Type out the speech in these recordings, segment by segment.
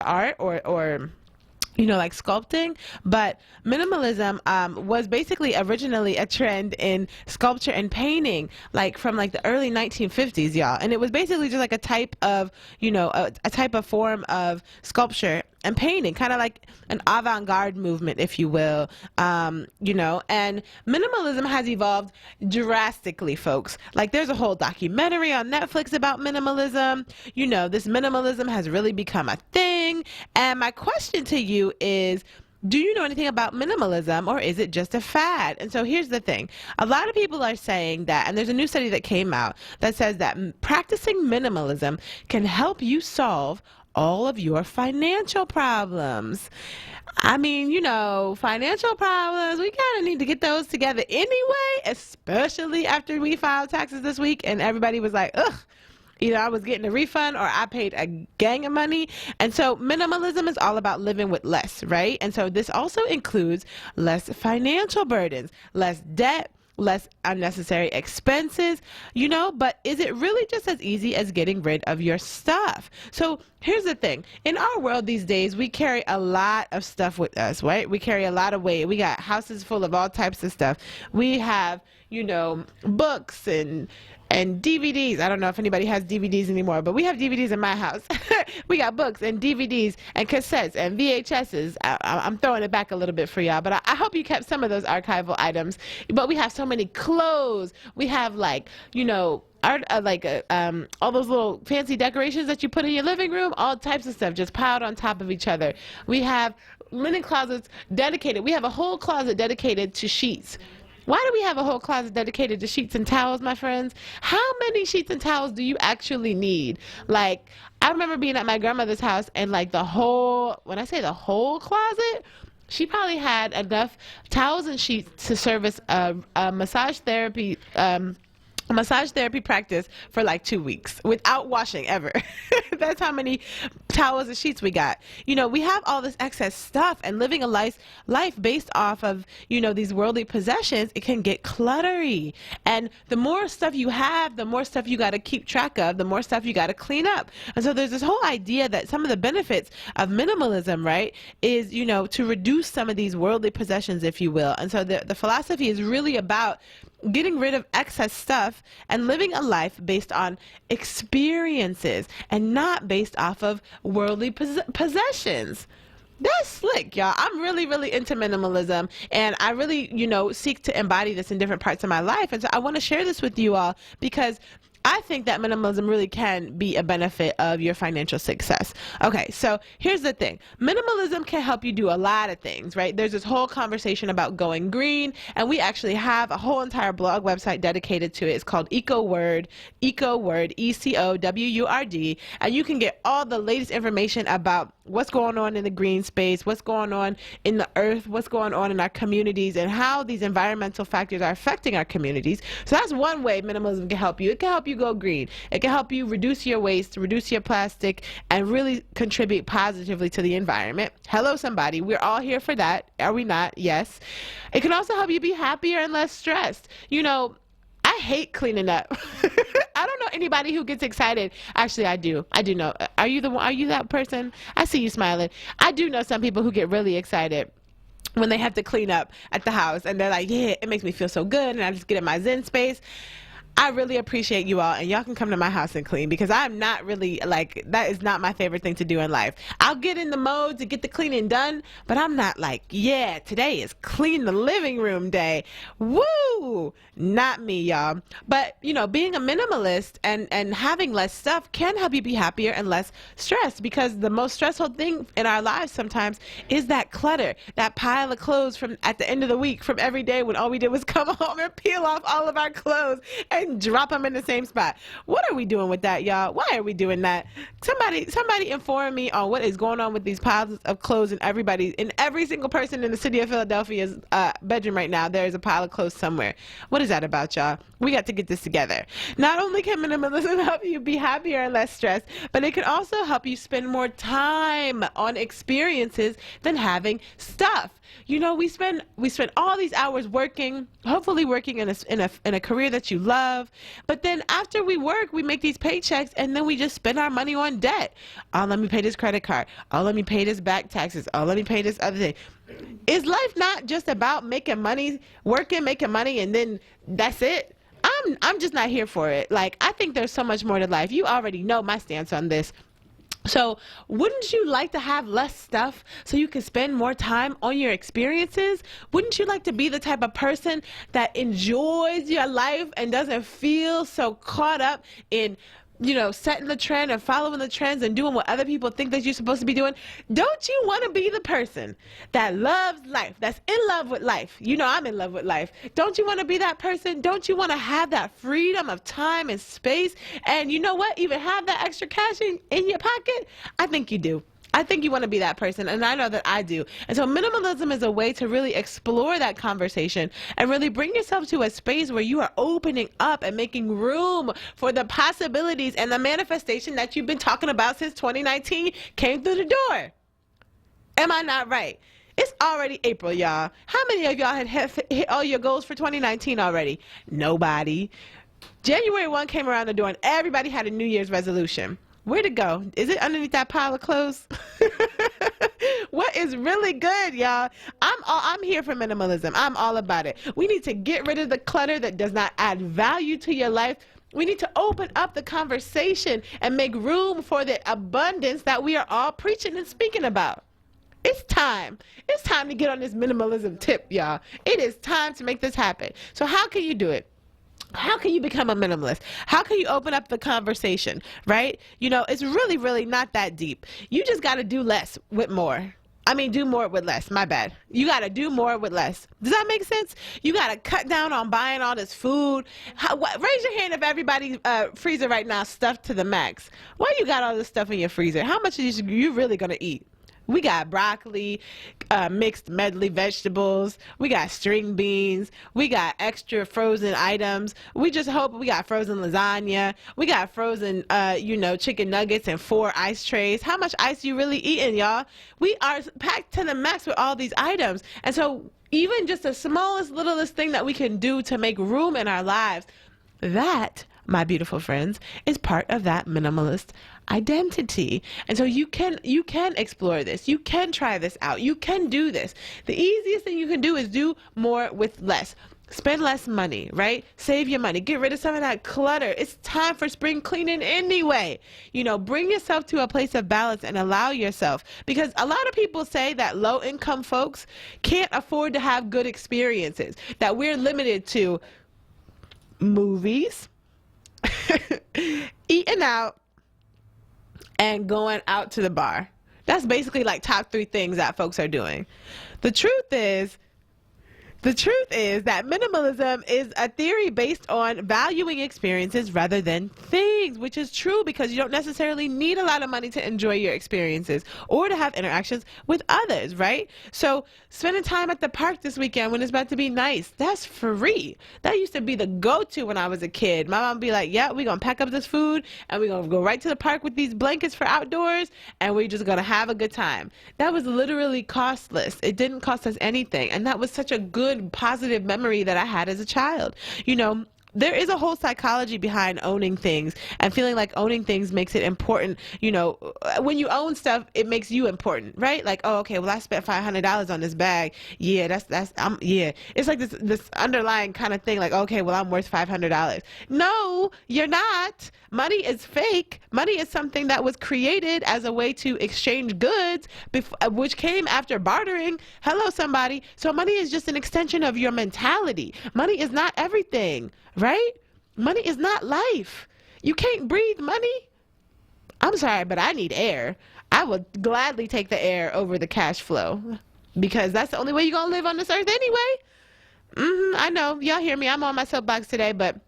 art or like sculpting, but minimalism was basically originally a trend in sculpture and painting, like from like the early 1950s, y'all. And it was basically just like a type of, a type of form of sculpture and painting, kind of like an avant-garde movement, if you will, and minimalism has evolved drastically, folks. Like there's a whole documentary on Netflix about minimalism. This minimalism has really become a thing. And my question to you is, do you know anything about minimalism, or is it just a fad? And so here's the thing. A lot of people are saying that, and there's a new study that came out that says that practicing minimalism can help you solve all of your financial problems. I mean, financial problems, we kind of need to get those together anyway, especially after we filed taxes this week and everybody was like, ugh, either I was getting a refund or I paid a gang of money. And so minimalism is all about living with less, right? And so this also includes less financial burdens, less debt, less unnecessary expenses, but is it really just as easy as getting rid of your stuff? So here's the thing. In our world these days, we carry a lot of stuff with us, right? We carry a lot of weight. We got houses full of all types of stuff. We have, books and DVDs. I don't know if anybody has DVDs anymore, but we have DVDs in my house. We got books and DVDs and cassettes and VHSs. I'm throwing it back a little bit for y'all, but I hope you kept some of those archival items. But we have so many clothes. We have art, all those little fancy decorations that you put in your living room, all types of stuff just piled on top of each other. We have linen closets dedicated. We have a whole closet dedicated to sheets. Why do we have a whole closet dedicated to sheets and towels, my friends? How many sheets and towels do you actually need? Like, I remember being at my grandmother's house and when I say the whole closet, she probably had enough towels and sheets to service a massage therapy practice for like 2 weeks without washing ever. That's how many towels and sheets we got. We have all this excess stuff, and living a life based off of, these worldly possessions, it can get cluttery. And the more stuff you have, the more stuff you got to keep track of, the more stuff you got to clean up. And so there's this whole idea that some of the benefits of minimalism, right, is, to reduce some of these worldly possessions, if you will. And so the philosophy is really about getting rid of excess stuff and living a life based on experiences and not based off of worldly possessions. That's slick, y'all. I'm really, really into minimalism, and I really, seek to embody this in different parts of my life. And so I want to share this with you all because I think that minimalism really can be a benefit of your financial success. Okay, so here's the thing. Minimalism can help you do a lot of things, right? There's this whole conversation about going green, and we actually have a whole entire blog website dedicated to it. It's called onWURD, ECOWURD, and you can get all the latest information about what's going on in the green space, what's going on in the earth, what's going on in our communities, and how these environmental factors are affecting our communities. So that's one way minimalism can help you. It can help you go green. It can help you reduce your waste, reduce your plastic, and really contribute positively to the environment. Hello, somebody. We're all here for that. Are we not? Yes. It can also help you be happier and less stressed. I hate cleaning up. I don't know anybody who gets excited. Actually, I do. I do know. Are you that person? I see you smiling. I do know some people who get really excited when they have to clean up at the house, and they're like, yeah, it makes me feel so good, and I just get in my zen space. I really appreciate you all, and y'all can come to my house and clean, because I'm not really, that is not my favorite thing to do in life. I'll get in the mode to get the cleaning done, but I'm not like, yeah, today is clean the living room day. Woo! Not me, y'all. But, being a minimalist and having less stuff can help you be happier and less stressed, because the most stressful thing in our lives sometimes is that clutter, that pile of clothes from at the end of the week from every day when all we did was come home and peel off all of our clothes and drop them in the same spot. What are we doing with that, y'all? Why are we doing that? Somebody inform me on what is going on with these piles of clothes in every single person in the city of Philadelphia's bedroom right now. There is a pile of clothes somewhere. What is that about, y'all? We got to get this together. Not only can minimalism help you be happier and less stressed, but it can also help you spend more time on experiences than having stuff. We spend all these hours working, hopefully working in a career that you love, love. But then after we work, we make these paychecks and then we just spend our money on debt. Oh, let me pay this credit card. Oh, let me pay this back taxes. Oh, let me pay this other thing. Is life not just about making money, working, making money, and then that's it? I'm just not here for it. Like, I think there's so much more to life. You already know my stance on this. So wouldn't you like to have less stuff so you can spend more time on your experiences? Wouldn't you like to be the type of person that enjoys your life and doesn't feel so caught up in, you know, setting the trend and following the trends and doing what other people think that you're supposed to be doing? Don't you want to be the person that loves life, that's in love with life? You know, I'm in love with life. Don't you want to be that person? Don't you want to have that freedom of time and space? And you know what? Even have that extra cash in your pocket? I think you do. I think you want to be that person, and I know that I do. And so minimalism is a way to really explore that conversation and really bring yourself to a space where you are opening up and making room for the possibilities and the manifestation that you've been talking about since 2019 came through the door. Am I not right? It's already April, y'all. How many of y'all had hit all your goals for 2019 already? Nobody. January 1 came around the door and everybody had a New Year's resolution. Where'd it go? Is it underneath that pile of clothes? What is really good, y'all? I'm here for minimalism. I'm all about it. We need to get rid of the clutter that does not add value to your life. We need to open up the conversation and make room for the abundance that we are all preaching and speaking about. It's time. It's time to get on this minimalism tip, y'all. It is time to make this happen. So how can you do it? How can you become a minimalist? How can you open up the conversation, right? You know, it's really, really not that deep. You just got to do less with more. I mean, do more with less. My bad. You got to do more with less. Does that make sense? You got to cut down on buying all this food. Raise your hand if everybody's freezer right now stuffed to the max. Why you got all this stuff in your freezer? How much are you really going to eat? We got broccoli, mixed medley vegetables. We got string beans. We got extra frozen items. We just hope we got frozen lasagna. We got frozen, chicken nuggets and 4 ice trays. How much ice you really eating, y'all? We are packed to the max with all these items. And so even just the smallest, littlest thing that we can do to make room in our lives, that, my beautiful friends, is part of that minimalist identity. And so you can explore this. You can try this out. You can do this. The easiest thing you can do is do more with less. Spend less money, right? Save your money. Get rid of some of that clutter. It's time for spring cleaning anyway. You know, bring yourself to a place of balance and allow yourself. Because a lot of people say that low-income folks can't afford to have good experiences, that we're limited to movies, eating out, and going out to the bar. That's basically like top 3 things that folks are doing. The truth is that minimalism is a theory based on valuing experiences rather than things, which is true because you don't necessarily need a lot of money to enjoy your experiences or to have interactions with others, right? So spending time at the park this weekend when it's about to be nice, that's free. That used to be the go-to when I was a kid. My mom would be like, yeah, we're going to pack up this food and we're going to go right to the park with these blankets for outdoors and we're just going to have a good time. That was literally costless. It didn't cost us anything. And that was such a good positive memory that I had as a child. You know, there is a whole psychology behind owning things and feeling like owning things makes it important. You know, when you own stuff, it makes you important, right? Like, oh, okay, well, I spent $500 on this bag. Yeah, yeah. It's like this underlying kind of thing, like, okay, well, I'm worth $500. No, you're not. Money is fake. Money is something that was created as a way to exchange goods, which came after bartering. Hello, somebody. So money is just an extension of your mentality. Money is not everything, right? Money is not life. You can't breathe money. I'm sorry, but I need air. I would gladly take the air over the cash flow because that's the only way you're going to live on this earth anyway. I know. Y'all hear me. I'm on my soapbox today, but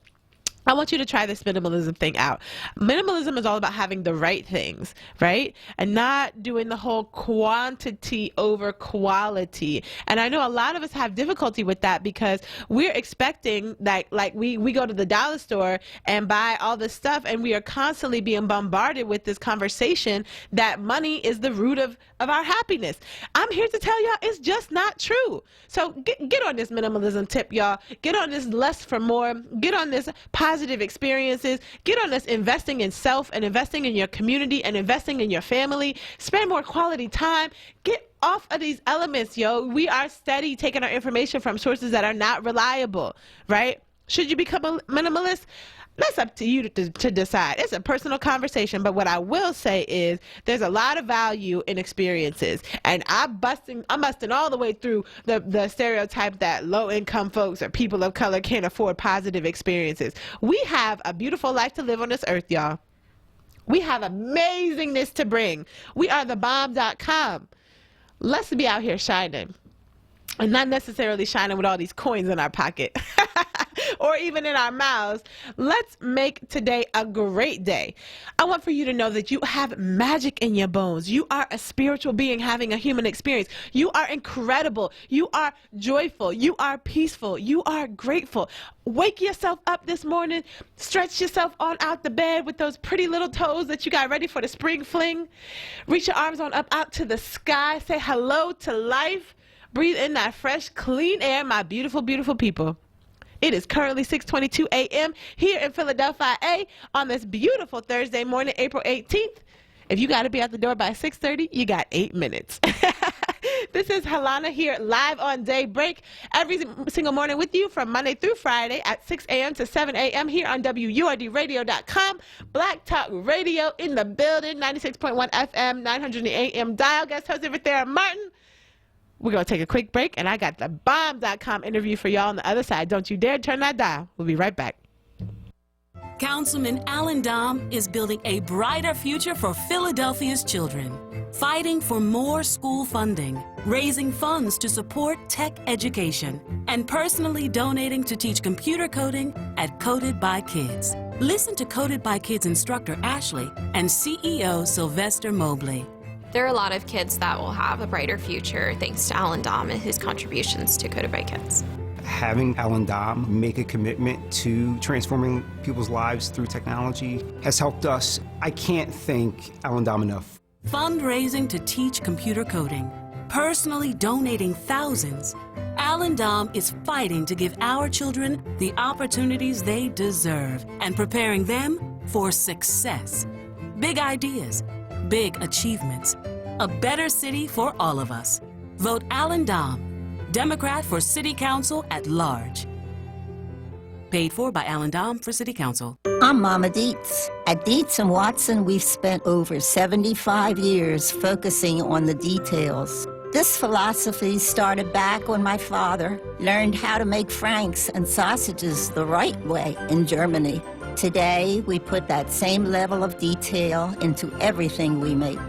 I want you to try this minimalism thing out. Minimalism is all about having the right things, right? And not doing the whole quantity over quality. And I know a lot of us have difficulty with that because we're expecting that, like we go to the dollar store and buy all this stuff and we are constantly being bombarded with this conversation that money is the root of our happiness. I'm here to tell y'all it's just not true. So get on this minimalism tip, y'all. Get on this less for more. Get on this positive positive experiences. Get on this investing in self and investing in your community and investing in your family. Spend more quality time. Get off of these elements, yo. We are steady taking our information from sources that are not reliable, right? Should you become a minimalist? That's up to you to decide. It's a personal conversation, but what I will say is there's a lot of value in experiences, and I'm busting all the way through the stereotype that low-income folks or people of color can't afford positive experiences. We have a beautiful life to live on this earth, y'all. We have amazingness to bring. We are thebomb.com. Let's be out here shining, and not necessarily shining with all these coins in our pocket. Or even in our mouths. Let's make today a great day. I want for you to know that you have magic in your bones. You are a spiritual being having a human experience. You are incredible. You are joyful. You are peaceful. You are grateful. Wake yourself up this morning. Stretch yourself on out the bed with those pretty little toes that you got ready for the spring fling. Reach your arms on up out to the sky. Say hello to life. Breathe in that fresh, clean air, my beautiful, beautiful people. It is currently 6:22 a.m. here in Philadelphia, on this beautiful Thursday morning, April 18th. If you got to be at the door by 6:30, you got 8 minutes. This is Helana here live on Daybreak every single morning with you from Monday through Friday at 6 a.m. to 7 a.m. here on WURDradio.com. Black Talk Radio in the building, 96.1 FM, 900 AM dial. Guest host over there, Martin. We're going to take a quick break, and I got the bomb.com interview for y'all on the other side. Don't you dare turn that dial. We'll be right back. Councilman Alan Dom is building a brighter future for Philadelphia's children, fighting for more school funding, raising funds to support tech education, and personally donating to teach computer coding at Coded by Kids. Listen to Coded by Kids instructor Ashley and CEO Sylvester Mobley. There are a lot of kids that will have a brighter future thanks to Alan Dom and his contributions to Coded by Kids. Having Alan Dom make a commitment to transforming people's lives through technology has helped us. I can't thank Alan Dom enough. Fundraising to teach computer coding, personally donating thousands. Alan Dom is fighting to give our children the opportunities they deserve and preparing them for success. Big ideas. Big achievements. A better city for all of us. Vote Alan Dom, Democrat for City Council at large. Paid for by Alan Dom for City Council. I'm Mama Dietz. At Dietz & Watson, we've spent over 75 years focusing on the details. This philosophy started back when my father learned how to make franks and sausages the right way in Germany. Today, we put that same level of detail into everything we make.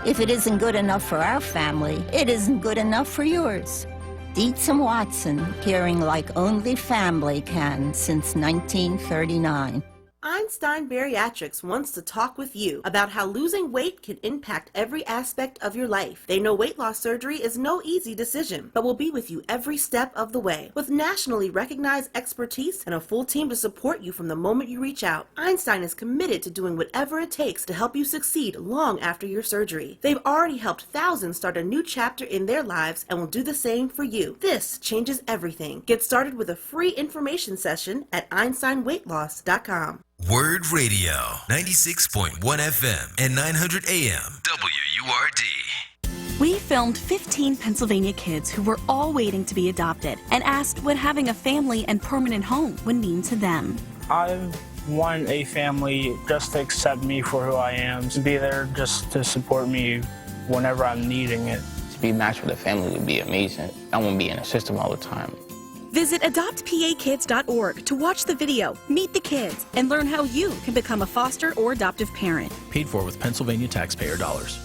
If it isn't good enough for our family, it isn't good enough for yours. Dietz & Watson, caring like only family can since 1939. Einstein Bariatrics wants to talk with you about how losing weight can impact every aspect of your life. They know weight loss surgery is no easy decision, but will be with you every step of the way. With nationally recognized expertise and a full team to support you from the moment you reach out, Einstein is committed to doing whatever it takes to help you succeed long after your surgery. They've already helped thousands start a new chapter in their lives and will do the same for you. This changes everything. Get started with a free information session at EinsteinWeightLoss.com. Word Radio, 96.1 FM and 900 AM, WURD. We filmed 15 Pennsylvania kids who were all waiting to be adopted and asked what having a family and permanent home would mean to them. I want a family just to accept me for who I am, to be there just to support me whenever I'm needing it. To be matched with a family would be amazing. I won't be in a system all the time. Visit adoptpakids.org to watch the video, meet the kids, and learn how you can become a foster or adoptive parent. Paid for with Pennsylvania taxpayer dollars.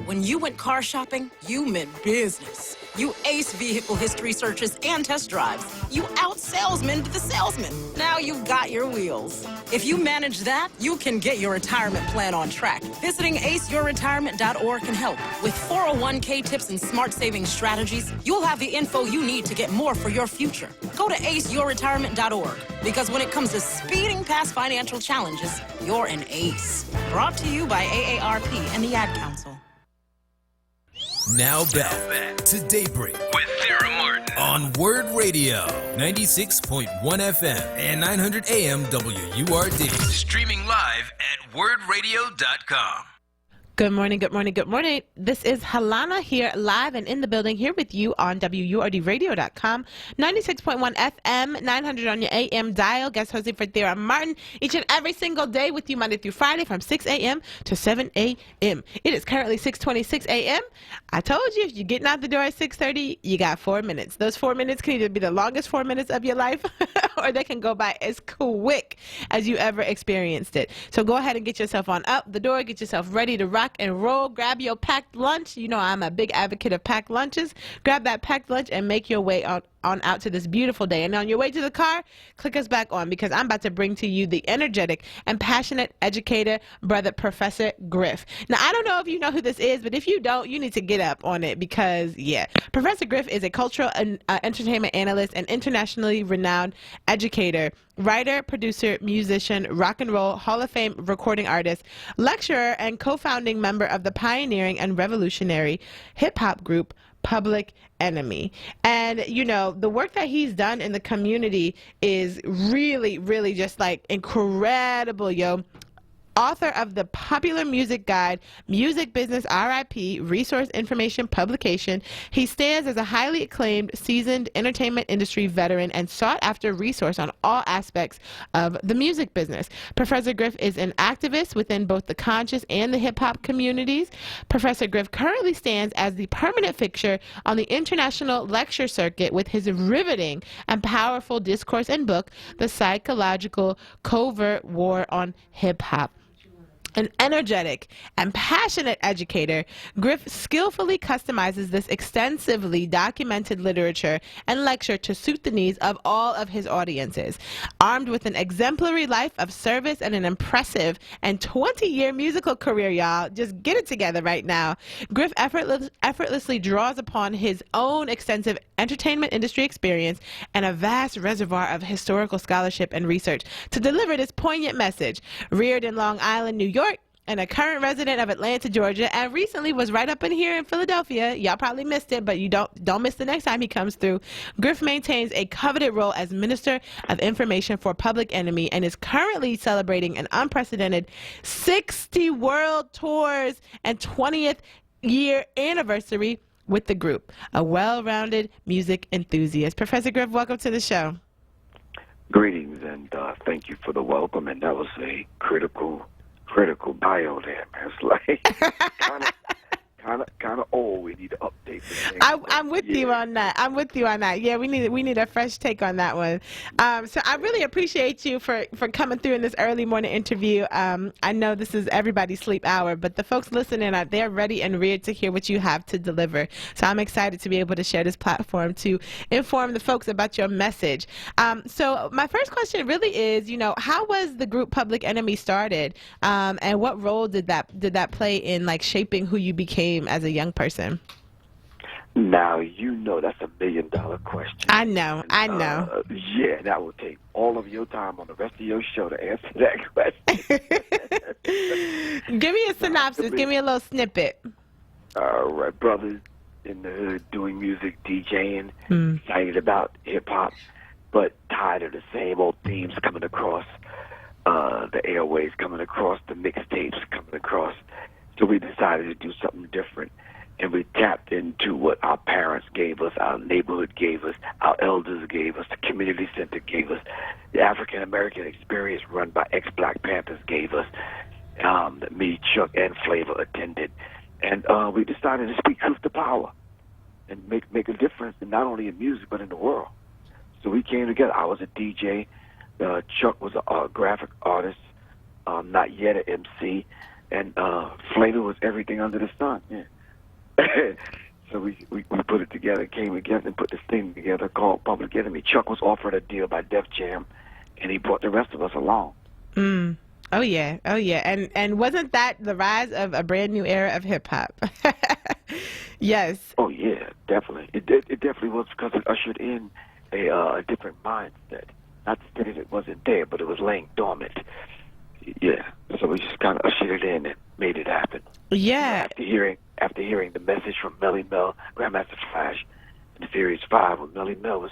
When you went car shopping, you meant business. You aced vehicle history searches and test drives. You out-salesmaned the salesman. Now you've got your wheels. If you manage that, you can get your retirement plan on track. Visiting aceyourretirement.org can help. With 401k tips and smart saving strategies, you'll have the info you need to get more for your future. Go to aceyourretirement.org, because when it comes to speeding past financial challenges, you're an ace. Brought to you by AARP and the Ad Council. Now back to Daybreak with Thera Martin onWURD Radio, 96.1 FM and 900 AM WURD. Streaming live at wordradio.com. Good morning, good morning, good morning. This is Halana here, live and in the building, here with you on WURDradio.com, 96.1 FM, 900 on your AM dial. Guest hosting for Thera Martin, each and every single day with you Monday through Friday from 6 a.m. to 7 a.m. It is currently 6:26 a.m. I told you, if you're getting out the door at 6:30, you got 4 minutes. Those 4 minutes can either be the longest 4 minutes of your life or they can go by as quick as you ever experienced it. So go ahead and get yourself on up the door, get yourself ready to rock and roll. Grab your packed lunch. You know I'm a big advocate of packed lunches. Grab that packed lunch and make your way on out to this beautiful day. And on your way to the car, click us back on, because I'm about to bring to you the energetic and passionate educator, brother Professor Griff. Now, I don't know if you know who this is, but if you don't, you need to get up on it, because, yeah, Professor Griff is a cultural and entertainment analyst and internationally renowned educator, writer, producer, musician, rock and roll Hall of Fame recording artist, lecturer, and co-founding member of the pioneering and revolutionary hip-hop group Public Enemy. And, you know, the work that he's done in the community is really, really just like incredible, yo. Author of the popular music guide, Music Business RIP, resource information publication, he stands as a highly acclaimed, seasoned entertainment industry veteran and sought-after resource on all aspects of the music business. Professor Griff is an activist within both the conscious and the hip-hop communities. Professor Griff currently stands as the permanent fixture on the international lecture circuit with his riveting and powerful discourse and book, The Psychological Covert War on Hip-Hop. An energetic and passionate educator, Griff skillfully customizes this extensively documented literature and lecture to suit the needs of all of his audiences. Armed with an exemplary life of service and an impressive and 20-year musical career, y'all, just get it together right now, Griff effortlessly draws upon his own extensive entertainment industry experience and a vast reservoir of historical scholarship and research to deliver this poignant message. Reared in Long Island, New York, and a current resident of Atlanta, Georgia, and recently was right up in here in Philadelphia. Y'all probably missed it, but you don't miss the next time he comes through. Griff maintains a coveted role as Minister of Information for Public Enemy and is currently celebrating an unprecedented 60 world tours and 20th year anniversary with the group. A well-rounded music enthusiast. Professor Griff, welcome to the show. Greetings, and thank you for the welcome. And that was a critical bio there, man. It's like kind of old. We need to update this. I'm with you on that. I'm with you on that. Yeah, we need a fresh take on that one. So I really appreciate you for coming through in this early morning interview. I know this is everybody's sleep hour, but the folks listening out there ready and reared to hear what you have to deliver. So I'm excited to be able to share this platform to inform the folks about your message. So my first question really is, you know, how was the group Public Enemy started, and what role did that play in like shaping who you became as a young person? Now, you know that's $1 million question. I know. Yeah, that will take all of your time on the rest of your show to answer that question. Give me a synopsis. Give me a little snippet. All right, brothers in the hood doing music, DJing, excited about hip-hop, but tired of the same old themes coming across the airways, coming across the mixtapes, coming across. So we decided to do something different, and we tapped into what our parents gave us, our neighborhood gave us, our elders gave us, the community center gave us, the African-American experience run by ex-Black Panthers gave us, that me, Chuck, and Flavor attended. And we decided to speak truth to power and make a difference, and not only in music, but in the world. So we came together. I was a DJ. Chuck was a graphic artist, not yet an MC. And Flavor was everything under the sun. Yeah. So we put it together, came together, and put this thing together called Public Enemy. Chuck was offered a deal by Def Jam, and he brought the rest of us along. Oh yeah. And wasn't that the rise of a brand new era of hip hop? Yes. Oh yeah, definitely. It definitely was, because it ushered in a different mindset. Not to say that it wasn't there, but it was laying dormant. Yeah, so we just kind of ushered it in and made it happen. Yeah. After hearing the message from Melly Mel, Grandmaster Flash, the Furious Five when Melly Mel was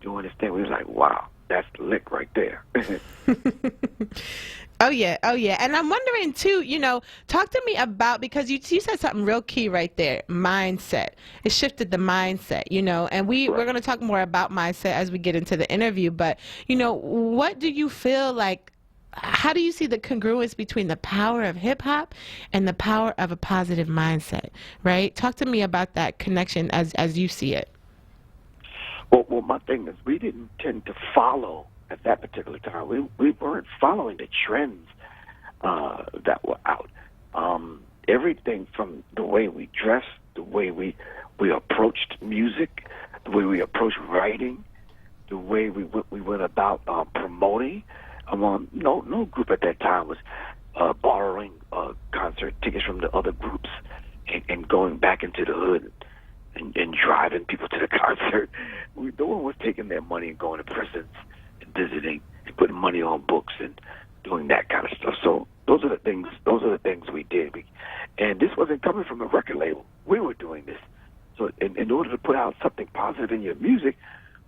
doing his thing. We was like, wow, that's the lick right there. Oh yeah, oh yeah. And I'm wondering too, talk to me about, because you said something real key right there, mindset. It shifted the mindset, and we're going to talk more about mindset as we get into the interview, but what do you feel like, how do you see the congruence between the power of hip hop and the power of a positive mindset, right? Talk to me about that connection as you see it. Well, my thing is, we didn't tend to follow at that particular time. We weren't following the trends that were out. Everything from the way we dressed, the way we approached music, the way we approached writing, the way we went about promoting. No group at that time was borrowing concert tickets from the other groups and going back into the hood and driving people to the concert. No one was taking their money and going to prisons and visiting and putting money on books and doing that kind of stuff. So those are the things we did. And this wasn't coming from a record label. We were doing this. So in order to put out something positive in your music,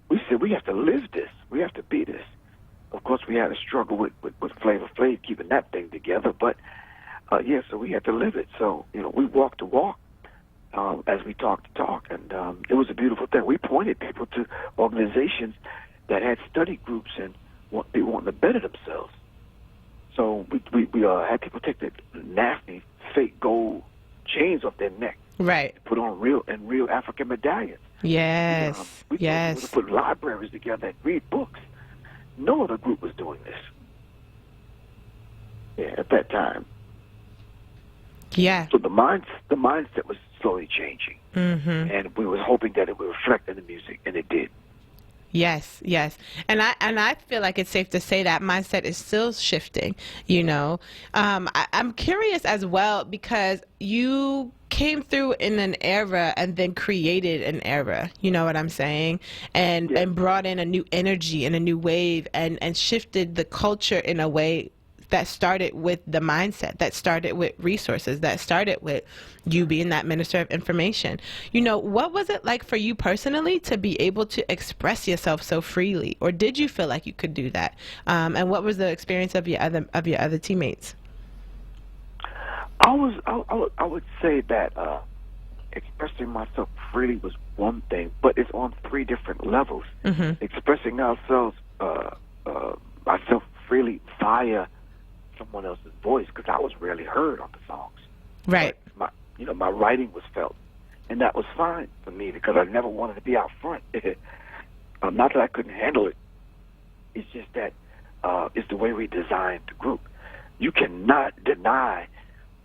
we said we have to live this. We have to be this. Of course, we had a struggle with Flavor Flav keeping that thing together, but so we had to live it. So we walked the walk as we talked the talk, and it was a beautiful thing. We pointed people to organizations that had study groups and they wanted to better themselves. So we had people take the nasty fake gold chains off their neck, right? Put on real African medallions. Yes, we yes. To put libraries together and read books. No other group was doing this. Yeah, at that time. Yeah. So the mindset was slowly changing, and we were hoping that it would reflect in the music, and it did. Yes, yes, and I feel like it's safe to say that mindset is still shifting. I'm curious as well, because you came through in an era and then created an era. You know what I'm saying? And brought in a new energy and a new wave and shifted the culture in a way that started with the mindset, that started with resources, that started with you being that minister of information. What was it like for you personally to be able to express yourself so freely, or did you feel like you could do that? And what was the experience of your other teammates? I would say that expressing myself freely was one thing, but it's on three different levels. Expressing myself freely via someone else's voice, because I was rarely heard on the songs. Right. But my writing was felt, and that was fine for me because I never wanted to be out front. Not that I couldn't handle it. It's just that it's the way we designed the group. You cannot deny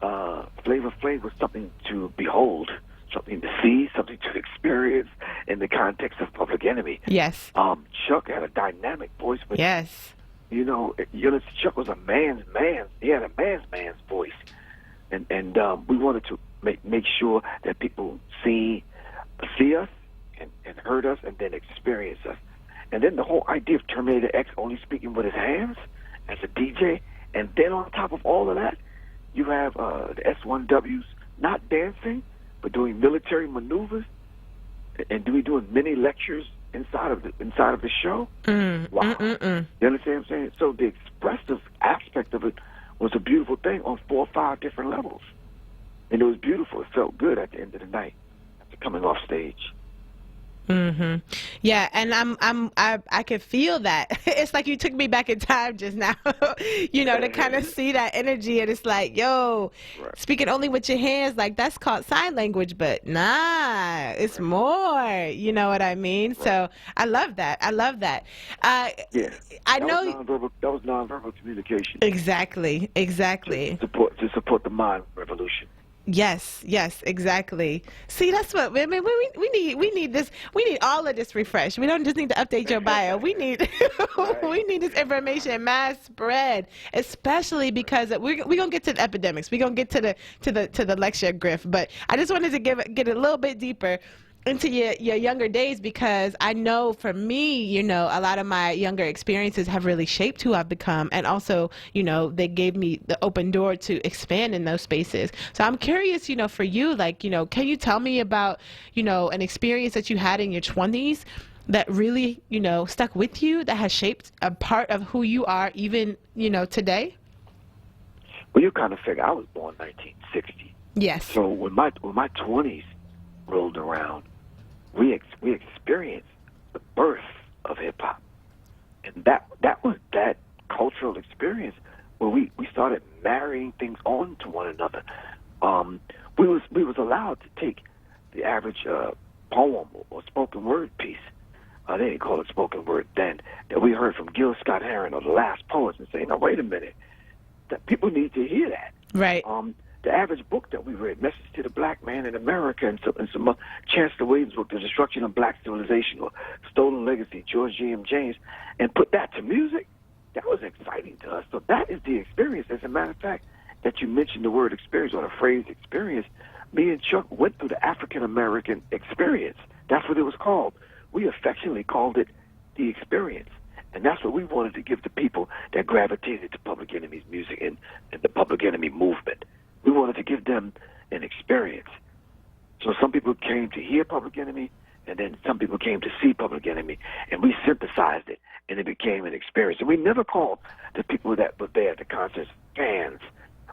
Flavor Flav was something to behold, something to see, something to experience in the context of Public Enemy. Yes. Chuck had a dynamic voice. But yes. Chuck was a man's man. He had a man's voice, and we wanted to make sure that people see us and heard us and then experience us. And then the whole idea of Terminator X only speaking with his hands as a DJ, and then on top of all of that, you have the S1Ws not dancing but doing military maneuvers and doing mini lectures inside of the show. Wow. You understand what I'm saying? So the expressive aspect of it was a beautiful thing on 4 or 5 different levels, and it was beautiful. It felt good at the end of the night after coming off stage. Yeah, and I could feel that. It's like you took me back in time just now, to kind of see that energy, and it's like, speaking only with your hands, like that's called sign language, but nah, it's more. You know what I mean? Right. So I love that. I know that was nonverbal communication. Exactly. To support the mind revolution. Yes, exactly. See, that's what we need. We need this. We need all of this refreshed. We don't just need to update your bio. We need we need this information mass spread, especially because we're gonna get to the epidemics. We're gonna get to the lecture griff. But I just wanted to get a little bit deeper. your younger days, because I know for me, a lot of my younger experiences have really shaped who I've become, and also, they gave me the open door to expand in those spaces. So I'm curious, for you, like, can you tell me about, an experience that you had in your 20s that really, stuck with you, that has shaped a part of who you are even, today? Well, you kind of figure I was born 1960. Yes. So when my 20s rolled around, we experienced the birth of hip hop, and that was that cultural experience where we started marrying things on to one another. We was allowed to take the average poem or spoken word piece. They didn't call it spoken word then, that we heard from Gil Scott-Heron or the last poets, and say, "Now wait a minute, that people need to hear that." Right. The average book that we read, Message to the Black Man in America, and some Chancellor Williams' book, The Destruction of Black Civilization, or Stolen Legacy, George G.M. James, and put that to music, that was exciting to us. So that is the experience. As a matter of fact, that you mentioned the word experience or the phrase experience, me and Chuck went through the African-American experience. That's what it was called. We affectionately called it the experience. And that's what we wanted to give to people that gravitated to Public Enemy's music and the Public Enemy movement. We wanted to give them an experience. So some people came to hear Public Enemy, and then some people came to see Public Enemy, and we synthesized it, and it became an experience. And we never called the people that were there at the concerts fans.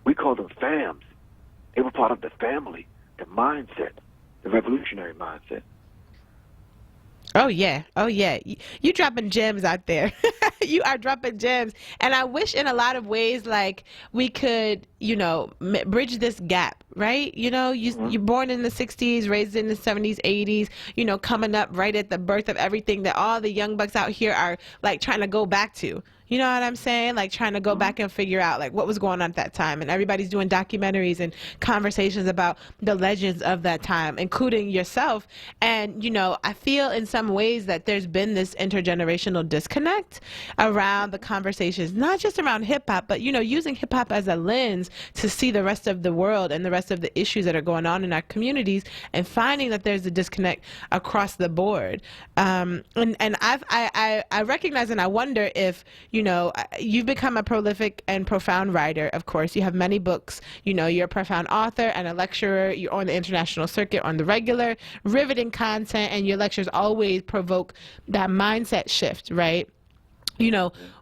We called them fams. They were part of the family, the mindset, the revolutionary mindset. Oh yeah. You dropping gems out there. You are dropping gems, and I wish in a lot of ways, like, we could, bridge this gap, right? You're born in the 60s, raised in the 70s, 80s, coming up right at the birth of everything that all the young bucks out here are, like, trying to go back to. You know what I'm saying? Like, trying to go back and figure out, like, what was going on at that time. And everybody's doing documentaries and conversations about the legends of that time, including yourself. And, I feel in some ways that there's been this intergenerational disconnect around the conversations, not just around hip-hop, but, using hip-hop as a lens to see the rest of the world and the rest of the issues that are going on in our communities, and finding that there's a disconnect across the board. And I recognize, and I wonder if, you've become a prolific and profound writer, of course. You have many books. You're a profound author and a lecturer. You're on the international circuit on the regular, riveting content, and your lectures always provoke that mindset shift, right?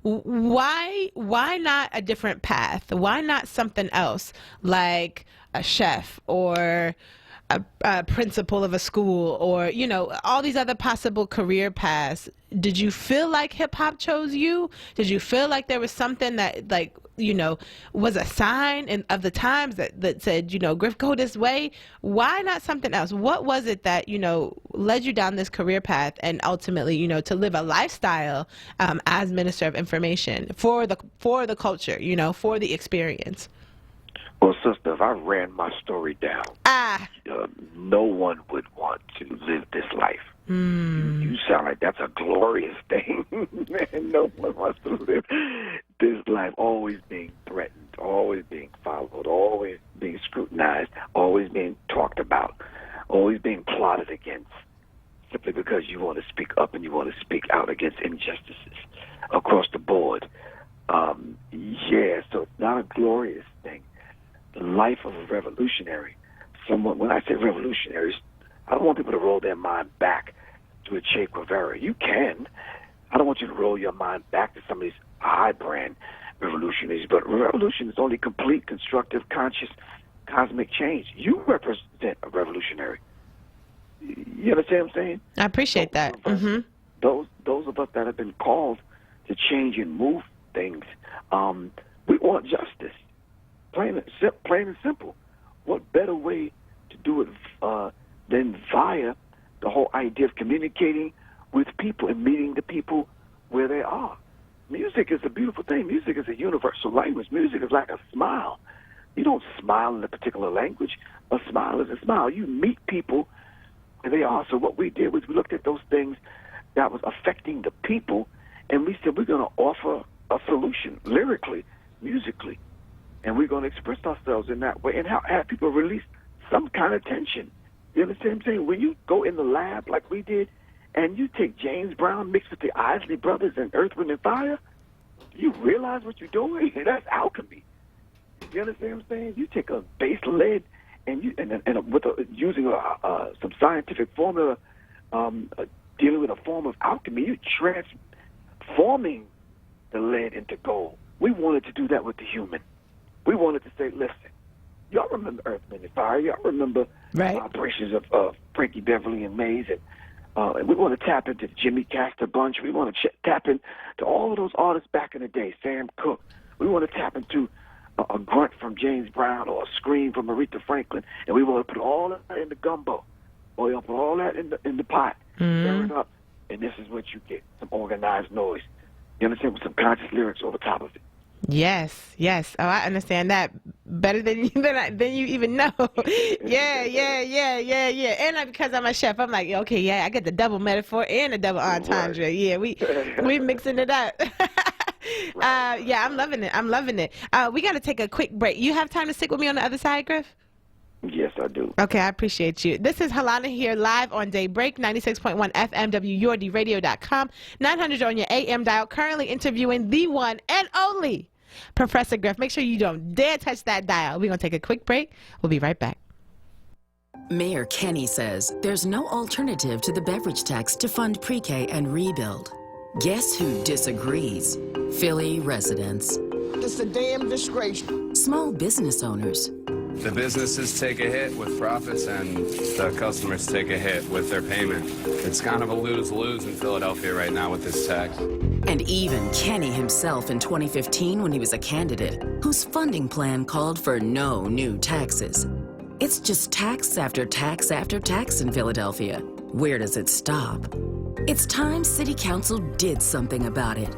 Why not a different path? Why not something else, like a chef or a principal of a school, or, all these other possible career paths? Did you feel like hip hop chose you? Did you feel like there was something that, like, was a sign of the times that said, Griff, go this way? Why not something else? What was it that, led you down this career path, and ultimately, to live a lifestyle as Minister of Information for the culture, for the experience? Well, sister, if I ran my story down, no one would want to live this life. You sound like that's a glorious thing. Man, no one wants to live this life, always being threatened, always being followed, always being scrutinized, always being talked about, always being plotted against, simply because you want to speak up and you want to speak out against injustices across the board. So it's not a glorious thing. The life of a revolutionary, when I say revolutionaries, I don't want people to roll their mind back to a Che Guevara. You can. I don't want you to roll your mind back to some of these high-brand revolutionaries, but revolution is only complete, constructive, conscious, cosmic change. You represent a revolutionary. You understand what I'm saying? I appreciate that. Those of us that have been called to change and move things, we want justice. Plain and simple. What better way to do it than via the whole idea of communicating with people and meeting the people where they are? Music is a beautiful thing. Music is a universal language. Music is like a smile. You don't smile in a particular language. A smile is a smile. You meet people where they are. So what we did was we looked at those things that was affecting the people, and we said we're going to offer a solution lyrically, musically, and we're going to express ourselves in that way and have people release some kind of tension. You understand what I'm saying? When you go in the lab like we did, and you take James Brown mixed with the Isley Brothers and Earth, Wind, and Fire, do you realize what you're doing? That's alchemy. You understand what I'm saying? You take a base lead and using some scientific formula, dealing with a form of alchemy, you're transforming the lead into gold. We wanted to do that with the human. We wanted to say, listen, y'all remember Earth, Wind, and Fire. Y'all remember vibrations of Frankie Beverly and Mays. And we want to tap into the Jimmy Castor Bunch. We want to tap into all of those artists back in the day, Sam Cooke. We want to tap into a grunt from James Brown or a scream from Aretha Franklin. And we want to put all that in the gumbo. Or we'll put all that in the pot, stir it up, and this is what you get, some organized noise. You understand? With some conscious lyrics over top of it. Yes. Oh, I understand that better than you even know. Yeah. And because I'm a chef, I'm like, okay, yeah, I get the double metaphor and a double entendre. Right. Yeah, we mixing it up. Yeah, I'm loving it. We got to take a quick break. You have time to stick with me on the other side, Griff? Yes, I do. Okay, I appreciate you. This is Halana here live on Daybreak, 96.1 FM, WURDradio.com, 900 on your AM dial, currently interviewing the one and only Professor Griff. Make sure you don't dare touch that dial. We're going to take a quick break. We'll be right back. Mayor Kenny says there's no alternative to the beverage tax to fund pre-K and rebuild. Guess who disagrees? Philly residents. It's a damn disgrace. Small business owners. The businesses take a hit with profits and the customers take a hit with their payment. It's kind of a lose-lose in Philadelphia right now with this tax. And even Kenny himself in 2015 when he was a candidate, whose funding plan called for no new taxes. It's just tax after tax after tax in Philadelphia. Where does it stop? It's time City Council did something about it.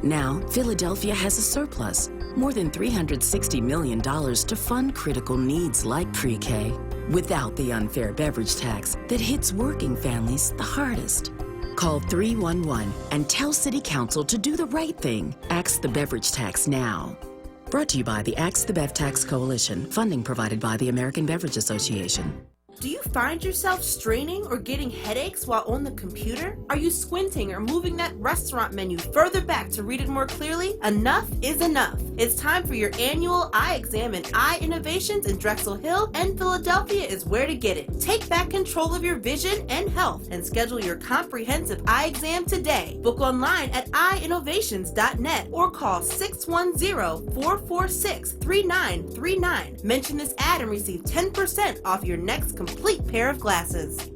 Now, Philadelphia has a surplus, more than $360 million to fund critical needs like pre-K, without the unfair beverage tax that hits working families the hardest. Call 311 and tell City Council to do the right thing. Axe the beverage tax now. Brought to you by the Axe the Bev Tax Coalition, funding provided by the American Beverage Association. Do you find yourself straining or getting headaches while on the computer? Are you squinting or moving that restaurant menu further back to read it more clearly? Enough is enough. It's time for your annual eye exam and eye innovations in Drexel Hill, and Philadelphia is where to get it. Take back control of your vision and health and schedule your comprehensive eye exam today. Book online at eyeinnovations.net or call 610-446-3939. Mention this ad and receive 10% off your next complete pair of glasses.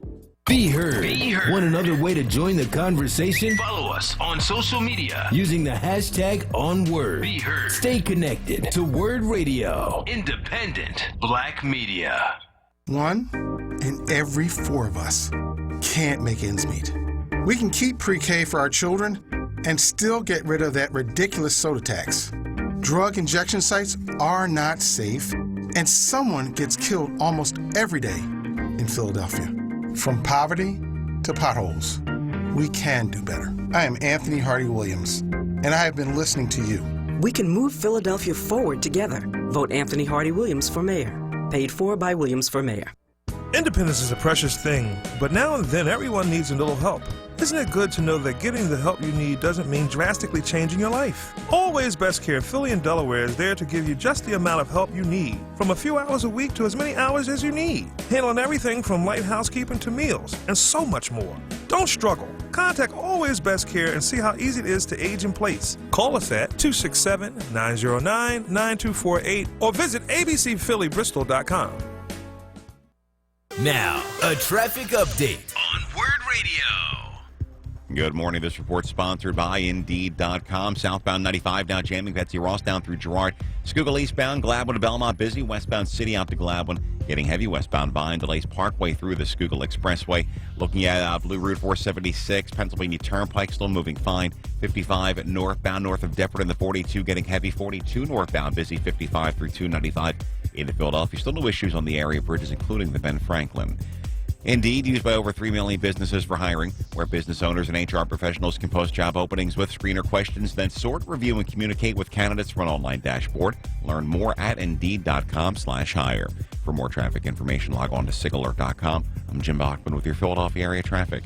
Be heard. Want another way to join the conversation? Follow us on social media using the hashtag onWURD. Be heard. Stay connected to Word Radio. Independent Black Media. 1 in every 4 of us can't make ends meet. We can keep pre-K for our children and still get rid of that ridiculous soda tax. Drug injection sites are not safe, and someone gets killed almost every day in Philadelphia. From poverty to potholes, we can do better. I am Anthony Hardy Williams, and I have been listening to you. We can move Philadelphia forward together. Vote Anthony Hardy Williams for mayor. Paid for by Williams for mayor. Independence is a precious thing, but now and then everyone needs a little help. Isn't it good to know that getting the help you need doesn't mean drastically changing your life? Always Best Care Philly and Delaware is there to give you just the amount of help you need, from a few hours a week to as many hours as you need, handling everything from light housekeeping to meals, and so much more. Don't struggle. Contact Always Best Care and see how easy it is to age in place. Call us at 267-909-9248 or visit abcphillybristol.com. Now, a traffic update on Word Radio. Good morning. This report sponsored by Indeed.com. Southbound 95 now jamming. Betsy Ross down through Girard. Schuylkill eastbound, Gladwin to Belmont busy. Westbound City out to Gladwin. Getting heavy westbound behind delays Parkway through the Schuylkill Expressway. Looking at Blue Route 476, Pennsylvania Turnpike still moving fine. 55 northbound north of Deptford and the 42 getting heavy. 42 northbound busy. 55 through 295 into Philadelphia. Still no issues on the area bridges, including the Ben Franklin. Indeed, used by over 3 million businesses for hiring, where business owners and HR professionals can post job openings with screener questions, then sort, review, and communicate with candidates from an online dashboard. Learn more at Indeed.com/hire. For more traffic information, log on to SIGAlert.com. I'm Jim Bachman with your Philadelphia area traffic.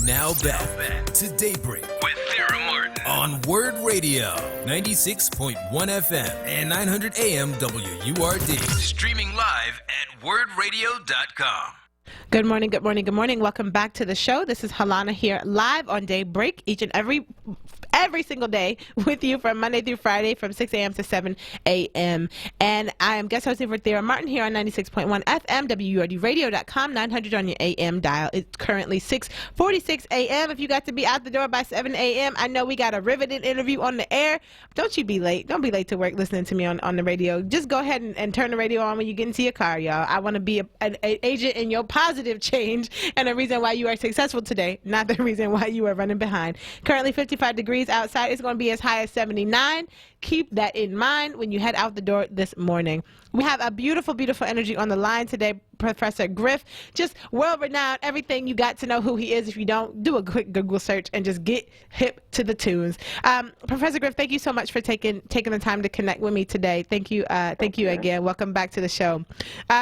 Now back to Daybreak with Sarah Martin on Word Radio, 96.1 FM and 900 AM WURD. Streaming live at wordradio.com. Good morning, good morning, good morning. Welcome back to the show. This is Halana here live on Daybreak each and every single day with you from Monday through Friday from 6 a.m. to 7 a.m. And I am guest hosting for Sarah Martin here on 96.1 FM, WURDradio.com, 900 on your AM dial. It's currently 6:46 a.m. If you got to be out the door by 7 a.m., I know we got a riveting interview on the air. Don't you be late. Don't be late to work listening to me on the radio. Just go ahead and turn the radio on when you get into your car, y'all. I want to be an agent in your positive change and the reason why you are successful today, not the reason why you are running behind. Currently 55 degrees outside. It's going to be as high as 79. Keep that in mind when you head out the door this morning. We have a beautiful, beautiful energy on the line today. Professor Griff, just world-renowned, everything. You got to know who he is. If you don't, do a quick Google search and just get hip to the tunes. Professor Griff, thank you so much for taking the time to connect with me today. Thank you again. Welcome back to the show.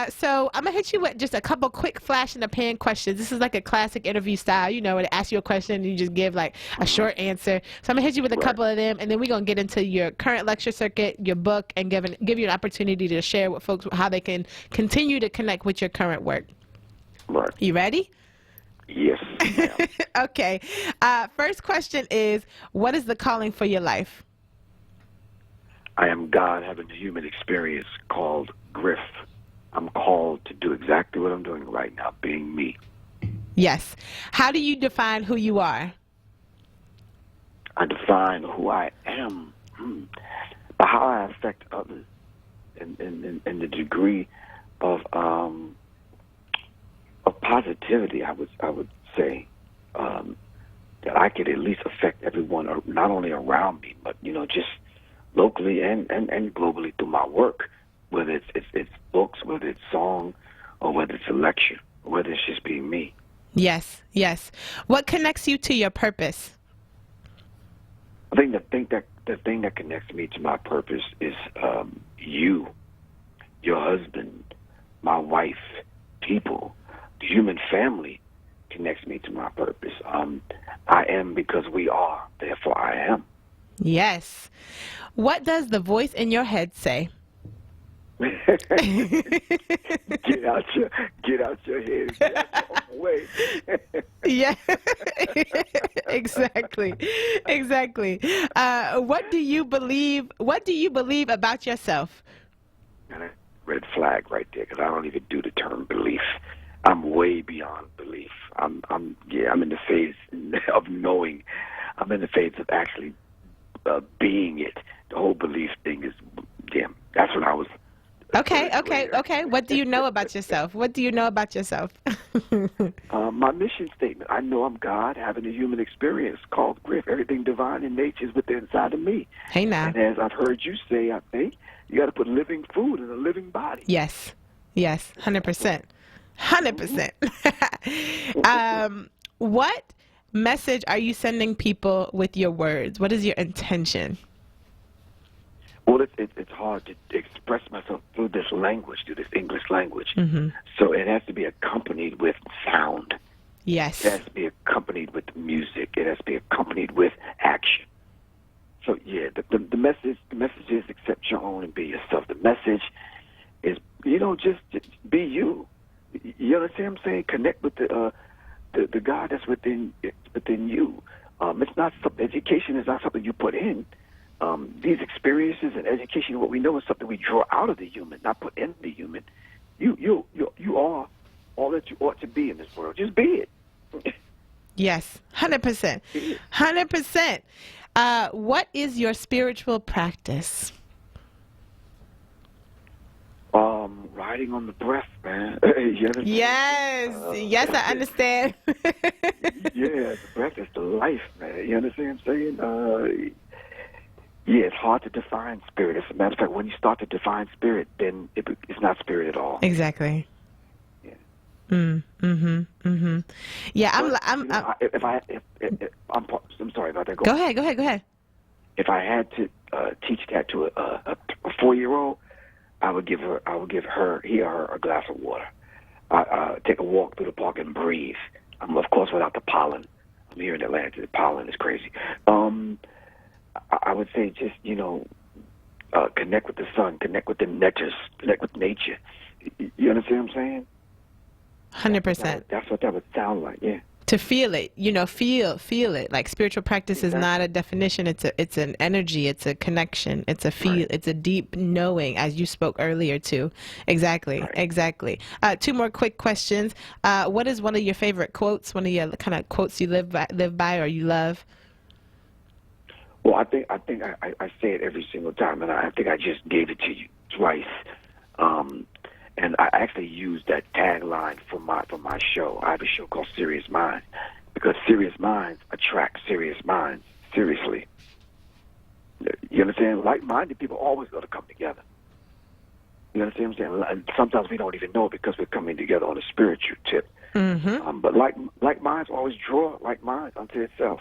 So I'm going to hit you with just a couple quick flash-in-the-pan questions. This is like a classic interview style, you know, where they ask you a question and you just give like a short answer. So I'm going to hit you with a couple of them, and then we're going to get into your current lecture circuit, your book, and give you an opportunity to share with folks how they can continue to connect with your current work. Right. You ready? Yes. Okay. First question is, what is the calling for your life? I am God having a human experience called Griff. I'm called to do exactly what I'm doing right now, being me. Yes. How do you define who you are? I define who I am by how I affect others and the degree of positivity. I would say that I could at least affect everyone, not only around me, but just locally and globally through my work. Whether it's books, whether it's song, or whether it's a lecture, or whether it's just being me. Yes, yes. What connects you to your purpose? I think the thing that connects me to my purpose is you, your husband, my wife, people, the human family connects me to my purpose. I am because we are, therefore I am. Yes. What does the voice in your head say? Get out your head and get out your own way. Yeah. Exactly. What do you believe about yourself? And a red flag right there, because I don't even do the term belief. I'm way beyond belief. I'm in the phase of knowing. I'm in the phase of actually being it. The whole belief thing is, that's what I was. Okay. What do you know about yourself? My mission statement. I know I'm God having a human experience called Griff. Everything divine in nature is within inside of me. Hey now. And as I've heard you say, I think, you got to put living food in a living body. Yes, 100%. What message are you sending people with your words? What is your intention? Well, it's hard to express myself through this language, through this English language. Mm-hmm. So it has to be accompanied with sound. Yes. It has to be accompanied with music. It has to be accompanied with action. So the message is accept your own and be yourself. The message is just be you. You understand what I'm saying? Connect with the God that's within you. It's not education is not something you put in. These experiences and education, what we know, is something we draw out of the human, not put in the human. You are all that you ought to be in this world. Just be it. Yes, 100%. 100%. What is your spiritual practice? Riding on the breath, man. Yes, I understand. The breath is the life, man. You understand what I'm saying? It's hard to define spirit. As a matter of fact, when you start to define spirit, then it's not spirit at all. Exactly. Yeah. Yeah, I'm sorry about that. Go ahead. If I had to teach that to a 4-year-old, I would give her he or her a glass of water. I take a walk through the park and breathe. Of course, without the pollen. I'm here in Atlanta. The pollen is crazy. I would say just, connect with the sun, connect with the nectars, connect with nature. You understand what I'm saying? 100%. That's what that would sound like, yeah. To feel it, feel it. Like spiritual practice is not a definition. It's an energy. It's a connection. It's a feel. Right. It's a deep knowing, as you spoke earlier too. Exactly, right. Exactly. 2 more quick questions. What is one of your favorite quotes? One of your kind of quotes you live by or you love? Well, I think I say it every single time, and I think I just gave it to you twice. And I actually use that tagline for my show. I have a show called Serious Minds, because serious minds attract serious minds. Seriously. You understand? Like-minded people always got to come together. You understand what I'm saying? And sometimes we don't even know it because we're coming together on a spiritual tip. Mm-hmm. But like minds always draw like minds unto itself.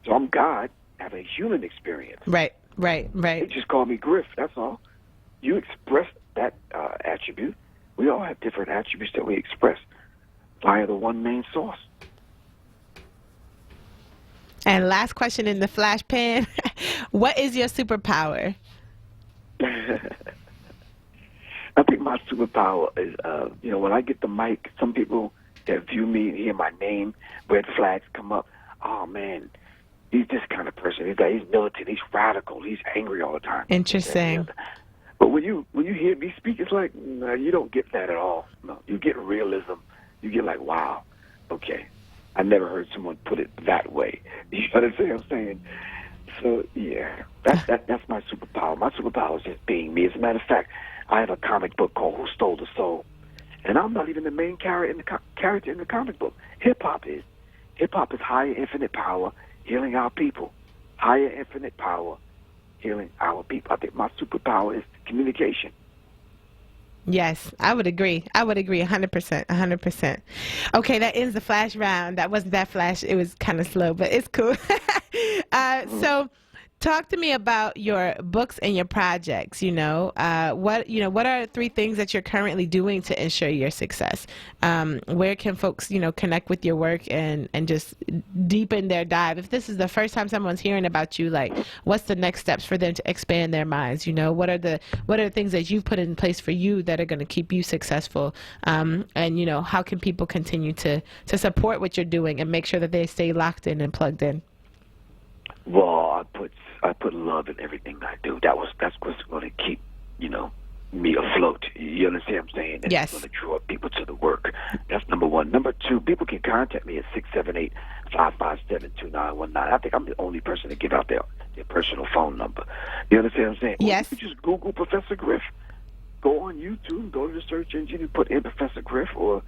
So I'm God, have a human experience. Right. They just call me Griff, that's all. You express that attribute. We all have different attributes that we express via the one main source. And last question in the flash pan. What is your superpower? I think my superpower is, when I get the mic, some people that view me and hear my name, red flags come up. Oh, man, he's this kind of person. He's militant. He's radical. He's angry all the time. Interesting. But when you hear me speak, it's like, no, you don't get that at all. No, you get realism. You get like, wow, okay. I never heard someone put it that way. You understand what I'm saying? So, yeah, that's my superpower. My superpower is just being me. As a matter of fact, I have a comic book called Who Stole the Soul? And I'm not even the main character in the comic book. Hip-hop is. Hip-hop is higher infinite power, healing our people. Higher infinite power, healing our people. I think my superpower is communication. Yes, I would agree. 100%. Okay, that ends the flash round. That wasn't that flash. It was kind of slow, but it's cool. So talk to me about your books and your projects. What are 3 things that you're currently doing to ensure your success? Where can folks, connect with your work and just deepen their dive? If this is the first time someone's hearing about you, like, what's the next steps for them to expand their minds? What are the things that you've put in place for you that are going to keep you successful? And how can people continue to support what you're doing and make sure that they stay locked in and plugged in? Well, I put love in everything I do. That's what's going to keep, me afloat. You understand what I'm saying? And yes. It's going to draw people to the work. That's number 1. Number 2, people can contact me at 678-557-2919. I think I'm the only person to give out their personal phone number. You understand what I'm saying? Yes. Or you can just Google Professor Griff. Go on YouTube, go to the search engine and put in Professor Griff, or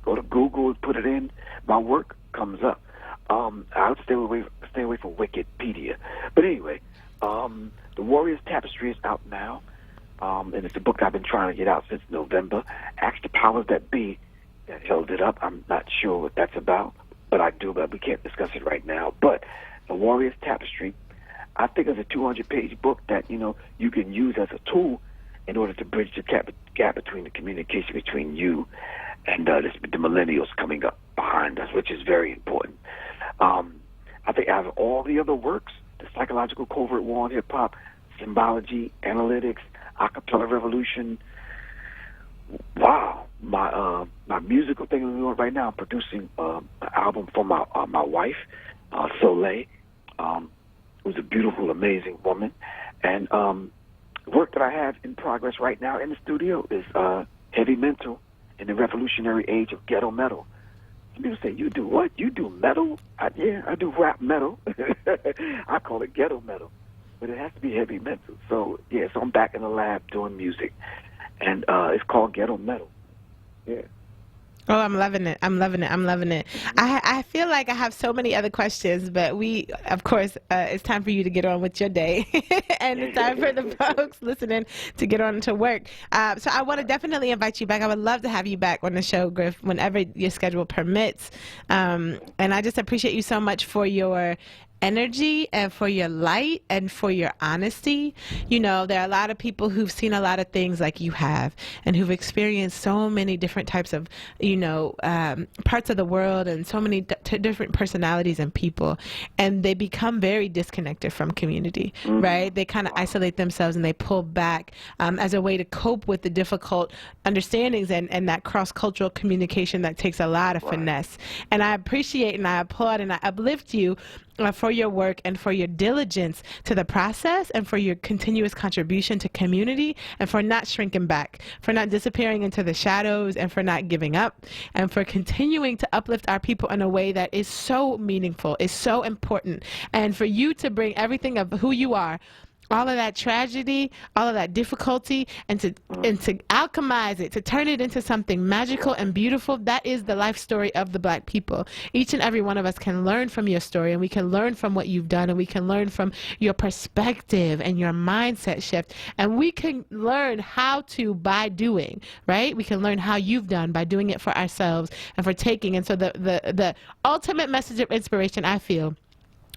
go to Google and put it in. My work comes up. I would stay away from Wikipedia. But anyway, The Warrior's Tapestry is out now, and it's a book I've been trying to get out since November. Ask the powers that be that held it up. I'm not sure what that's about, but we can't discuss it right now. But The Warrior's Tapestry, I think, is a 200-page book that, you can use as a tool in order to bridge the gap between the communication between you and the millennials coming up behind us, which is very important. I think out of all the other works, the psychological covert war on hip-hop, symbology, analytics, acapella revolution, wow. My musical thing I'm doing right now, I'm producing an album for my wife, Soleil, who's a beautiful, amazing woman. And work that I have in progress right now in the studio is Heavy Mental in the revolutionary age of ghetto metal. People say, you do what? You do metal? Yeah, I do rap metal. I call it ghetto metal. But it has to be heavy mental. So, yeah, so I'm back in the lab doing music. And it's called ghetto metal. Yeah. Oh, I'm loving it. I feel like I have so many other questions, but of course, it's time for you to get on with your day. And it's time for the folks listening to get on to work. So I want to definitely invite you back. I would love to have you back on the show, Griff, whenever your schedule permits. And I just appreciate you so much for your energy and for your light and for your honesty. You know, there are a lot of people who've seen a lot of things like you have and who've experienced so many different types of, parts of the world and so many different personalities and people, and they become very disconnected from community, right? They kind of isolate themselves and they pull back as a way to cope with the difficult understandings and that cross-cultural communication that takes a lot of finesse. And I appreciate and I applaud and I uplift you for your work and for your diligence to the process and for your continuous contribution to community and for not shrinking back, for not disappearing into the shadows and for not giving up and for continuing to uplift our people in a way that is so meaningful, is so important, and for you to bring everything of who you are, all of that tragedy, all of that difficulty, and to alchemize it, to turn it into something magical and beautiful. That is the life story of the Black people. Each and every one of us can learn from your story, and we can learn from what you've done, and we can learn from your perspective and your mindset shift, and we can learn how to by doing, right? We can learn how you've done by doing it for ourselves and for taking. And so the ultimate message of inspiration, I feel,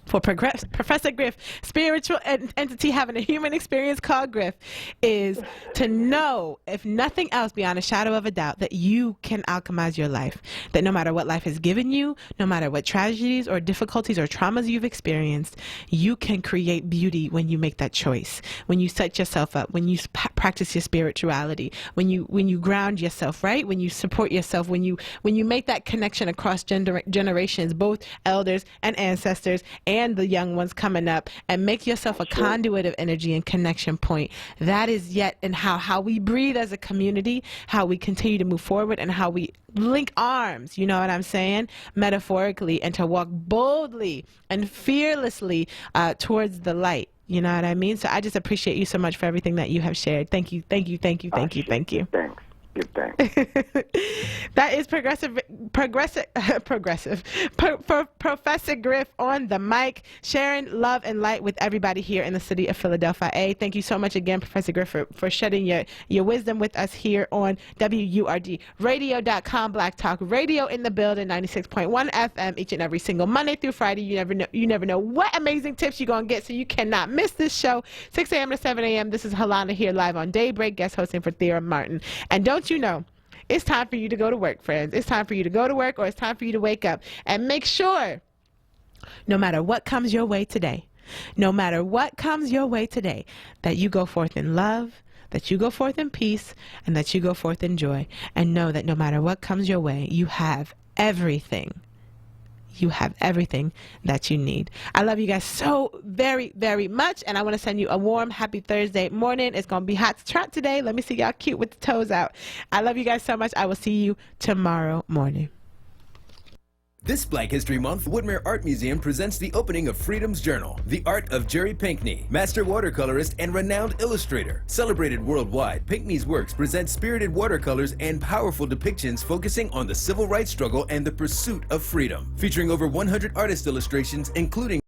for Professor Griff, spiritual entity having a human experience called Griff, is to know, if nothing else, beyond a shadow of a doubt, that you can alchemize your life. That no matter what life has given you, no matter what tragedies or difficulties or traumas you've experienced, you can create beauty when you make that choice, when you set yourself up, when you practice your spirituality, when you ground yourself, right? When you support yourself, when you make that connection across generations, both elders and ancestors and the young ones coming up, and make yourself a conduit of energy and connection point. That is yet and how we breathe as a community, how we continue to move forward, and how we link arms, you know what I'm saying, metaphorically, and to walk boldly and fearlessly towards the light. You know what I mean? So I just appreciate you so much for everything that you have shared. Thank you, thank you, thank you, thank you, thank you. Thanks. Give thanks. That is Professor Griff on the mic, sharing love and light with everybody here in the city of Philadelphia. Thank you so much again, Professor Griff, for shedding your wisdom with us here on WURD Radio.com, Black Talk Radio in the building, 96.1 FM, each and every single Monday through Friday. You never know what amazing tips you're going to get, so you cannot miss this show, 6 a.m. to 7 a.m. This is Halana here live on Daybreak, guest hosting for Thea Martin. And don't you know, it's time for you to go to work, friends. It's time for you to go to work, or it's time for you to wake up. And make sure, no matter what comes your way today, that you go forth in love, that you go forth in peace, and that you go forth in joy. And know that no matter what comes your way, you have everything. You have everything that you need. I love you guys so very, very much, and I want to send you a warm, happy Thursday morning. It's going to be hot to trot today. Let me see y'all cute with the toes out. I love you guys so much. I will see you tomorrow morning. This Black History Month, Woodmere Art Museum presents the opening of Freedom's Journal, The Art of Jerry Pinkney, master watercolorist and renowned illustrator. Celebrated worldwide, Pinkney's works present spirited watercolors and powerful depictions focusing on the civil rights struggle and the pursuit of freedom. Featuring over 100 artist illustrations, including